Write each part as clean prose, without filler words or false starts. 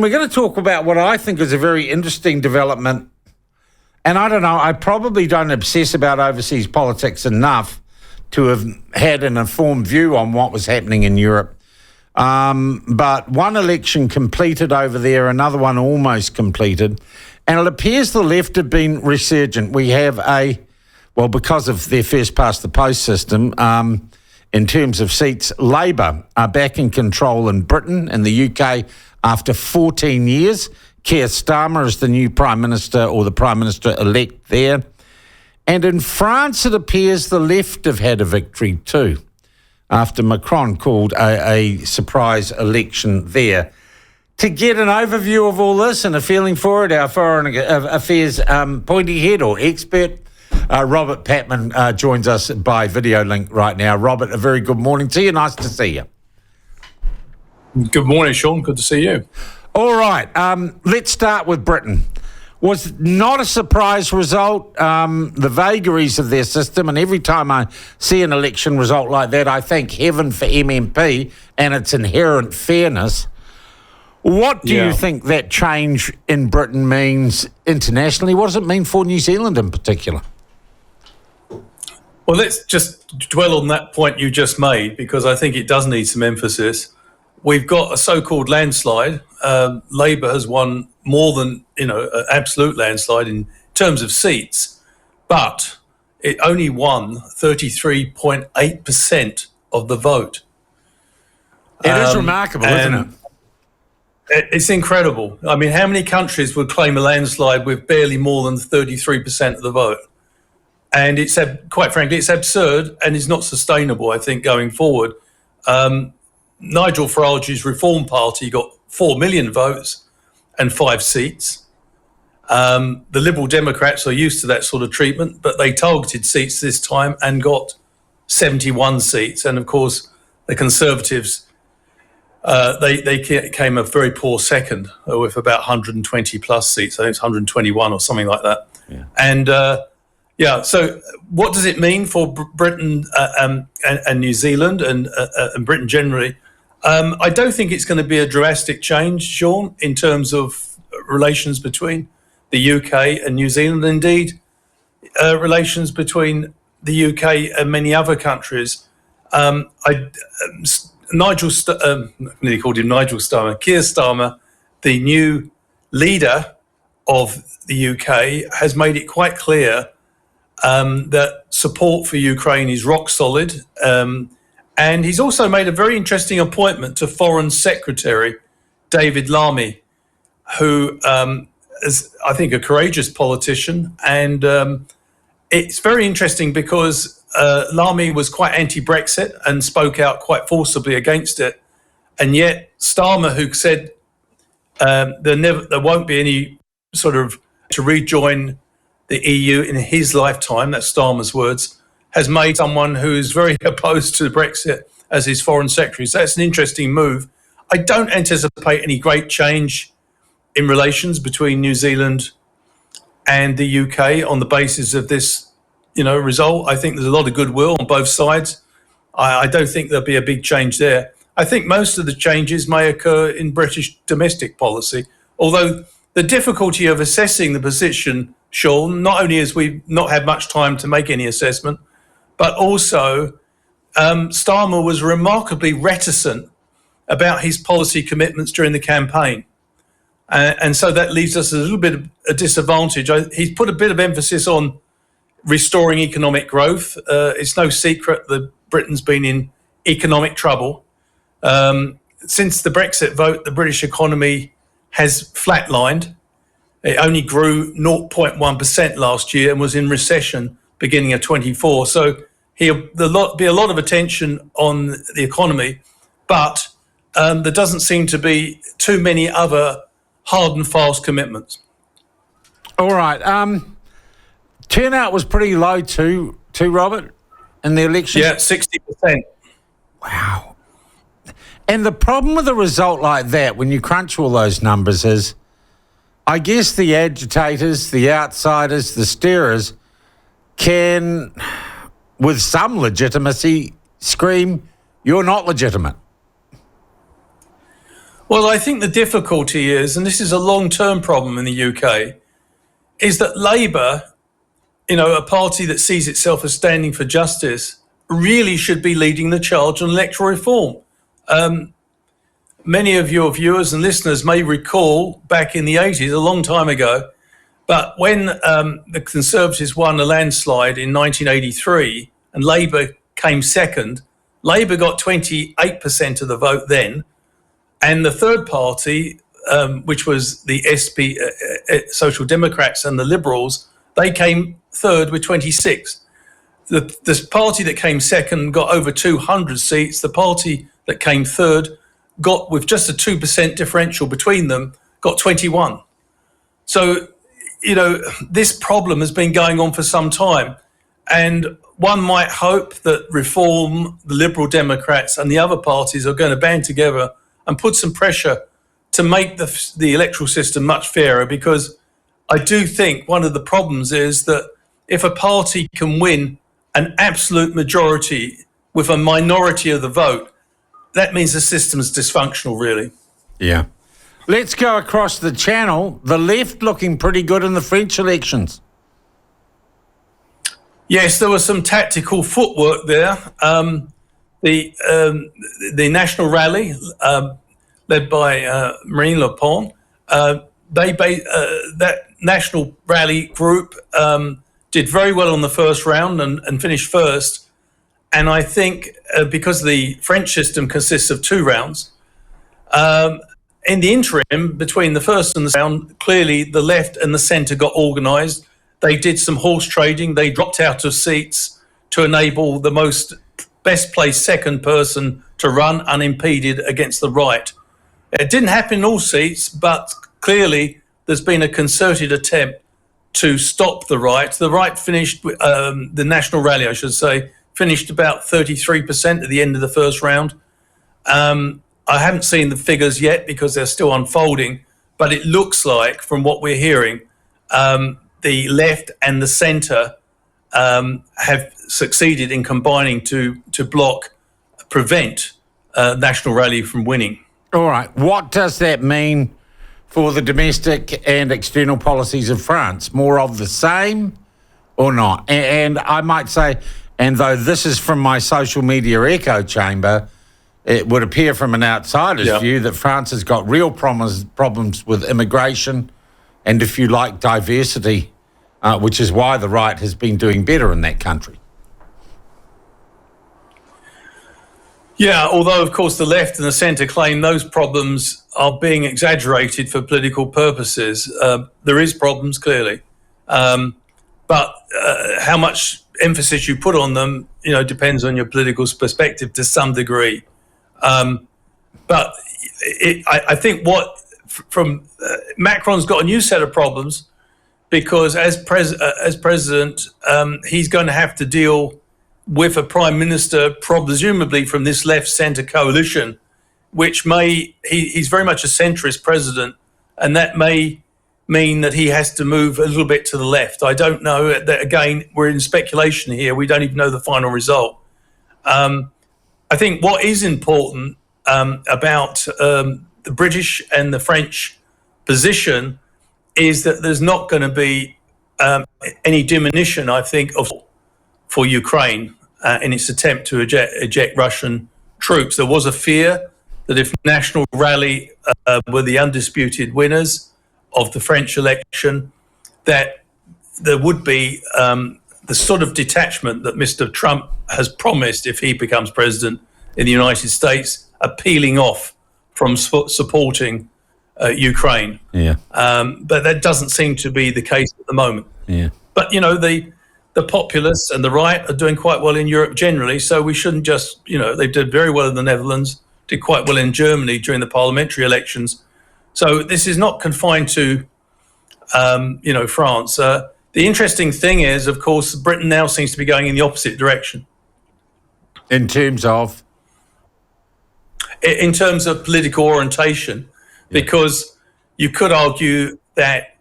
we're going to talk about what I think is a very interesting development. And I don't know, I probably don't obsess about overseas politics enough to have had an informed view on what was happening in Europe. But one election completed over there, another one almost completed. And it appears the left have been resurgent. We have because of their first-past-the-post system, in terms of seats, Labour are back in control in Britain and the UK after 14 years. Keir Starmer is the new Prime Minister, or the Prime Minister-elect there. And in France, it appears the left have had a victory too, after Macron called a surprise election there. To get an overview of all this and a feeling for it, our Foreign Affairs pointy head or expert, Robert Patman, joins us by video link right now. Robert, a very good morning to you. Nice to see you. Good morning, Sean. Good to see you. All right. Let's start with Britain. Was not a surprise result, the vagaries of their system, and every time I see an election result like that, I thank heaven for MMP and its inherent fairness. What do you think that change in Britain means internationally? What does it mean for New Zealand in particular? Well, let's just dwell on that point you just made, because I think it does need some emphasis. We've got a so-called landslide. Labour has won more than, an absolute landslide in terms of seats, but it only won 33.8% of the vote. It is remarkable, isn't it? It's incredible. I mean, how many countries would claim a landslide with barely more than 33% of the vote? And it's, quite frankly, it's absurd and is not sustainable, I think, going forward. Nigel Farage's Reform Party got 4 million votes and 5 seats. The Liberal Democrats are used to that sort of treatment, but they targeted seats this time and got 71 seats. And of course, the Conservatives, they came a very poor second with about 120 plus seats. I think it's 121 or something like that. Yeah. And so what does it mean for Britain and New Zealand and Britain generally? I don't think it's going to be a drastic change, Sean, in terms of relations between the UK and New Zealand. Indeed, relations between the UK and many other countries. Keir Starmer, the new leader of the UK, has made it quite clear that support for Ukraine is rock solid. And he's also made a very interesting appointment to Foreign Secretary David Lammy, who is, I think, a courageous politician. And it's very interesting because Lammy was quite anti-Brexit and spoke out quite forcibly against it. And yet Starmer, who said there won't be any sort of to rejoin the EU in his lifetime, that's Starmer's words, has made someone who is very opposed to Brexit as his foreign secretary. So that's an interesting move. I don't anticipate any great change in relations between New Zealand and the UK on the basis of this, result. I think there's a lot of goodwill on both sides. I don't think there'll be a big change there. I think most of the changes may occur in British domestic policy, although the difficulty of assessing the position, Sean, not only as we've not had much time to make any assessment, but also Starmer was remarkably reticent about his policy commitments during the campaign. And so that leaves us a little bit of a disadvantage. He's put a bit of emphasis on restoring economic growth. It's no secret that Britain's been in economic trouble. Since the Brexit vote, the British economy has flatlined. It only grew 0.1% last year and was in recession beginning of 24. So there'll be a lot of attention on the economy, but there doesn't seem to be too many other hard and fast commitments. All right. Turnout was pretty low too, Robert, in the election? Yeah, 60%. Wow. And the problem with a result like that, when you crunch all those numbers, is I guess the agitators, the outsiders, the stirrers can, with some legitimacy, scream, you're not legitimate. Well, I think the difficulty is, and this is a long-term problem in the UK, is that Labour, a party that sees itself as standing for justice, really should be leading the charge on electoral reform. Many of your viewers and listeners may recall back in the 80s, a long time ago, but when the Conservatives won a landslide in 1983 and Labour came second, Labour got 28% of the vote then, and the third party, which was the Social Democrats and the Liberals, they came third with 26. The party that came second got over 200 seats. The party that came third got, with just a 2% differential between them, got 21. So, this problem has been going on for some time. And one might hope that Reform, the Liberal Democrats and the other parties are going to band together and put some pressure to make the electoral system much fairer, because I do think one of the problems is that if a party can win an absolute majority with a minority of the vote, that means the system's dysfunctional, really. Yeah. Let's go across the channel. The left looking pretty good in the French elections. Yes, there was some tactical footwork there. The National Rally, led by Marine Le Pen, that National Rally group did very well on the first round and finished first. And I think because the French system consists of 2 rounds, in the interim between the first and the second round, clearly the left and the centre got organised. They did some horse trading. They dropped out of seats to enable the best placed second person to run unimpeded against the right. It didn't happen in all seats, but clearly there's been a concerted attempt to stop the right. The right finished, the National Rally, I should say, finished about 33% at the end of the first round. I haven't seen the figures yet because they're still unfolding, but it looks like, from what we're hearing, the left and the centre have succeeded in combining to prevent National Rally from winning. All right. What does that mean for the domestic and external policies of France? More of the same or not? And I might say, and though this is from my social media echo chamber, it would appear from an outsider's view that France has got real problems with immigration and, if you like, diversity, which is why the right has been doing better in that country. Yeah, although, of course, the left and the centre claim those problems are being exaggerated for political purposes. There is problems, clearly. But how much emphasis you put on them, depends on your political perspective to some degree. But I think Macron's got a new set of problems because as president, he's going to have to deal with a prime minister, presumably from this left-centre coalition, which he's very much a centrist president, and that may mean that he has to move a little bit to the left. I don't know. Again, we're in speculation here. We don't even know the final result. I think what is important about the British and the French position is that there's not going to be any diminution, I think, for Ukraine in its attempt to eject Russian troops. There was a fear that if National Rally were the undisputed winners of the French election, that there would be the sort of detachment that Mr. Trump has promised if he becomes president in the United States, peeling off from supporting Ukraine. Yeah. But that doesn't seem to be the case at the moment. Yeah. But, the populists and the right are doing quite well in Europe generally, so we shouldn't just, they did very well in the Netherlands, did quite well in Germany during the parliamentary elections. So this is not confined to, France. The interesting thing is, of course, Britain now seems to be going in the opposite direction. In terms of? In terms of political orientation, because you could argue that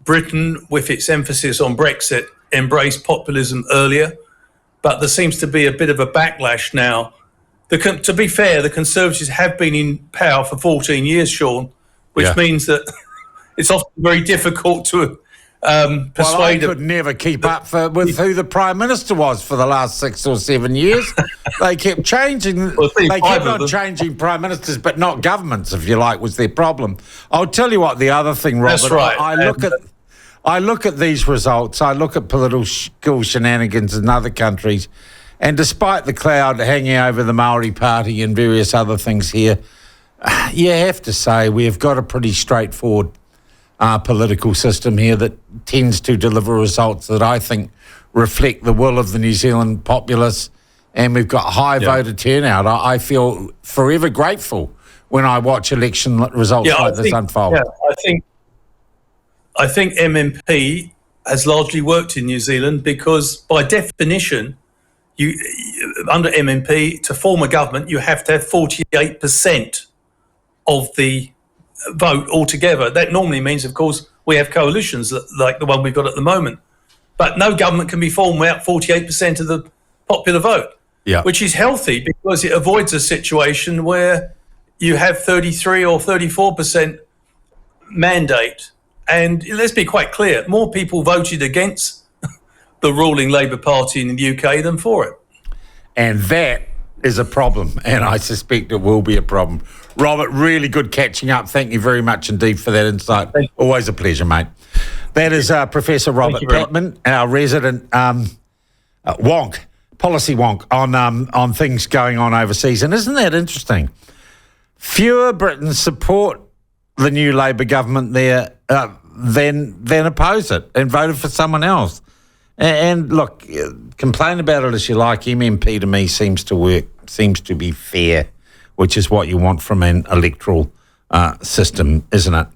Britain, with its emphasis on Brexit, embraced populism earlier, but there seems to be a bit of a backlash now To be fair, the Conservatives have been in power for 14 years, Sean, which means that it's often very difficult to persuade. Well, I could never keep up with who the Prime Minister was for the last 6 or 7 years. They kept changing. They kept on changing Prime Ministers, but not governments, if you like, was their problem. I'll tell you what the other thing, Robert. That's right. I look at these results. I look at political shenanigans in other countries, and despite the cloud hanging over the Maori Party and various other things here, you have to say we've got a pretty straightforward political system here that tends to deliver results that I think reflect the will of the New Zealand populace, and we've got high voter turnout. I feel forever grateful when I watch election results this unfold. Yeah, I think MMP has largely worked in New Zealand because, by definition, you under MMP, to form a government, you have to have 48% of the vote altogether. That normally means, of course, we have coalitions like the one we've got at the moment. But no government can be formed without 48% of the popular vote, which is healthy because it avoids a situation where you have 33 or 34% mandate. And let's be quite clear, more people voted against the ruling Labour Party in the UK than for it. And that is a problem, and I suspect it will be a problem. Robert, really good catching up. Thank you very much indeed for that insight. Always a pleasure, mate. That is Professor Robert Patman, our resident wonk, policy wonk on things going on overseas. And isn't that interesting? Fewer Britons support the new Labour government there than oppose it and voted for someone else. And look, complain about it as you like. MMP to me seems to work, seems to be fair, which is what you want from an electoral system, isn't it?